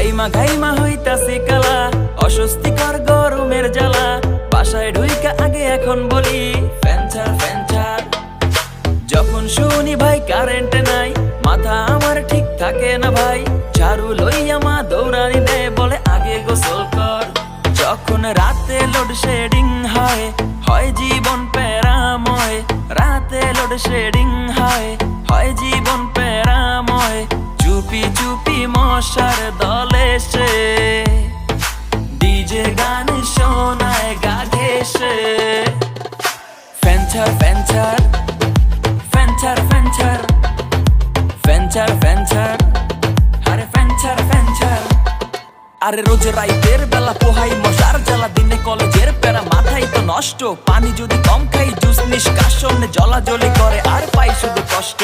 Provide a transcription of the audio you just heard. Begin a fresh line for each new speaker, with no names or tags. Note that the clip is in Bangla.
ঘাইমা ঘাইমা হইতাছে কালা, অস্বস্তিকর গরমের জ্বালা। বাসায় ঢুইকা আগে এখন বলি ফ্যান ছাড় ফ্যান ছাড়। যখন শুনি ভাই কারেন্ট নাই, মাথা আমার ঠিক থাকে না ভাই। ঝাড়ু লইয়া মা দৌড়ানি দেয়, বলে আগে গোসল কর। যখন রাতে লোডশেডিং হয়, হয় জীবন প্যারাময়। রাতে লোডশেডিং হয়, হয় জীবন প্যারাময়। চুপি চুপি মশার দলে সে ডিজে গান শোনায় গা ঘেঁষে। ফ্যান ছাড় ফ্যান ছাড়, ফ্যান ছাড় ফ্যান ছাড়, ফ্যান ছাড় ফ্যান ছাড়, আরে ফ্যান ছাড় ফ্যান ছাড়। আরে রোজ রাইতের বেলা পোহাই মশার জ্বালা, দিনে কলেজের প্যারা মাথায় তো নষ্ট। পানি যদি কম খাই জুস নিষ্কাশন, জ্বলা জ্বলি করে আর পাই শুধু কষ্ট।